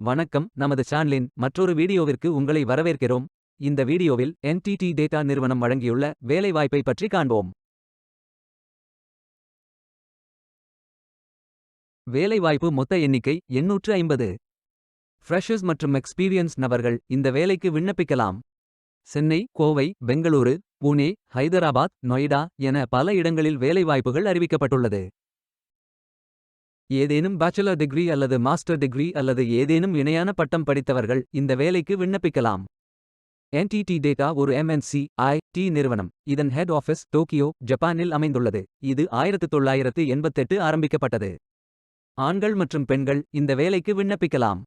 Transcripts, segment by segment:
வணக்கம், நமது சேனலின் மற்றொரு வீடியோவிற்கு உங்களை வரவேற்கிறோம். இந்த வீடியோவில் NTT டேட்டா நிறுவனம் வழங்கியுள்ள வேலைவாய்ப்பை பற்றி காண்போம். வேலைவாய்ப்பு மொத்த எண்ணிக்கை 850. ஃப்ரெஷர்ஸ் மற்றும் எக்ஸ்பீரியன்ஸ் நபர்கள் இந்த வேலைக்கு விண்ணப்பிக்கலாம். சென்னை, கோவை, பெங்களூரு, புனே, ஹைதராபாத், நொய்டா என பல இடங்களில் வேலைவாய்ப்புகள் அறிவிக்கப்பட்டுள்ளது. ஏதேனும் பேச்சுலர் டிகிரி அல்லது மாஸ்டர் டிகிரி அல்லது ஏதேனும் இணையான பட்டம் படித்தவர்கள் இந்த வேலைக்கு விண்ணப்பிக்கலாம். NTT டேட்டா ஒரு MNC IT நிறுவனம். இதன் ஹெட் ஆஃபீஸ் டோக்கியோ, ஜப்பானில் அமைந்துள்ளது. இது 1988 ஆரம்பிக்கப்பட்டது. ஆண்கள் மற்றும் பெண்கள் இந்த வேலைக்கு விண்ணப்பிக்கலாம்.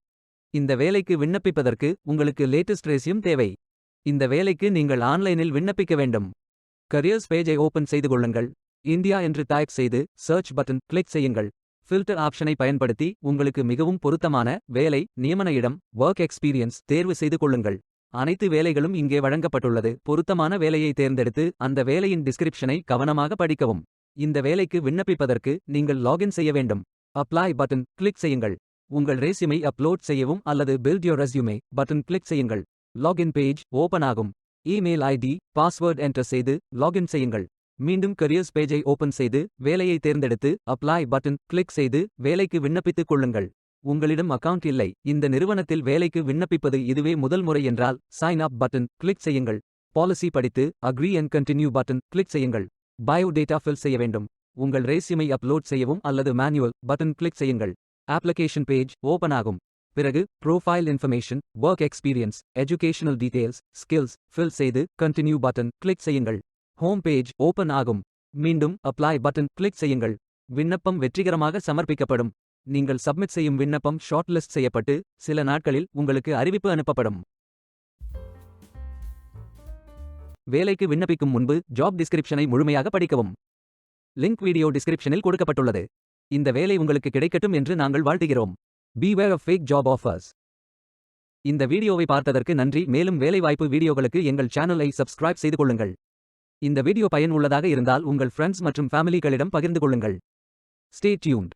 இந்த வேலைக்கு விண்ணப்பிப்பதற்கு உங்களுக்கு லேட்டஸ்ட் ரெஸ்யூம் தேவை. இந்த வேலைக்கு நீங்கள் ஆன்லைனில் விண்ணப்பிக்க வேண்டும். கரியர்ஸ் பேஜை ஓபன் செய்து கொள்ளுங்கள். இந்தியா என்று டைப் செய்து சர்ச் பட்டன் கிளிக் செய்யுங்கள். ஃபில்டர் ஆப்ஷனை பயன்படுத்தி உங்களுக்கு மிகவும் பொருத்தமான வேலை, நியமன இடம், வொர்க் எக்ஸ்பீரியன்ஸ் தேர்வு செய்து கொள்ளுங்கள். அனைத்து வேலைகளும் இங்கே வழங்கப்பட்டுள்ளது. பொருத்தமான வேலையை தேர்ந்தெடுத்து அந்த வேலையின் டிஸ்கிரிப்ஷனை கவனமாக படிக்கவும். இந்த வேலைக்கு விண்ணப்பிப்பதற்கு நீங்கள் லாகின் செய்ய வேண்டும். அப்ளை பட்டன் கிளிக் செய்யுங்கள். உங்கள் ரெஸ்யூமை அப்லோட் செய்யவும் அல்லது build your resume button click செய்யுங்கள். லாகின் பேஜ் ஓபன் ஆகும். இமெயில் ஐடி, பாஸ்வேர்ட் என்டர் செய்து லாகின் செய்யுங்கள். மீண்டும் கரியர்ஸ் பேஜை ஓபன் செய்து வேலையை தேர்ந்தெடுத்து அப்ளை பட்டன் கிளிக் செய்து வேலைக்கு விண்ணப்பித்துக் கொள்ளுங்கள். உங்களிடம் அக்கவுண்ட் இல்லை, இந்த நிறுவனத்தில் வேலைக்கு விண்ணப்பிப்பது இதுவே முதல் முறை என்றால் சைன் அப் பட்டன் கிளிக் செய்யுங்கள். பாலிசி படித்து agree and continue button click செய்யுங்கள். பயோ டேட்டா ஃபில் செய்ய வேண்டும். உங்கள் ரெஸ்யூமை அப்லோட் செய்யவும் அல்லது மேனுவல் பட்டன் கிளிக் செய்யுங்கள். அப்ளிகேஷன் பேஜ் ஓபன் ஆகும். பிறகு profile information, work experience, educational details, skills fill செய்து கண்டினியூ பட்டன் கிளிக் செய்யுங்கள். ஹோம் பேஜ் ஓபன் ஆகும். மீண்டும் அப்ளை பட்டன் கிளிக் செய்யுங்கள். விண்ணப்பம் வெற்றிகரமாக சமர்ப்பிக்கப்படும். நீங்கள் சப்மிட் செய்யும் விண்ணப்பம் ஷார்ட் லிஸ்ட் செய்யப்பட்டு சில நாட்களில் உங்களுக்கு அறிவிப்பு அனுப்பப்படும். வேலைக்கு விண்ணப்பிக்கும் முன்பு ஜாப் டிஸ்கிரிப்ஷனை முழுமையாக படிக்கவும். லிங்க் வீடியோ டிஸ்கிரிப்ஷனில் கொடுக்கப்பட்டுள்ளது. இந்த வேலை உங்களுக்கு கிடைக்கட்டும் என்று நாங்கள் வாழ்த்துகிறோம். Beware of fake job offers. இந்த வீடியோவை பார்த்ததற்கு நன்றி. மேலும் வேலைவாய்ப்பு வீடியோகளுக்கு எங்கள் சேனலை சப்ஸ்கிரைப் செய்து கொள்ளுங்கள். இந்த வீடியோ பயனுள்ளதாக இருந்தால் உங்கள் ஃப்ரெண்ட்ஸ் மற்றும் ஃபேமிலிகளிடம் பகிர்ந்து கொள்ளுங்கள். Stay tuned.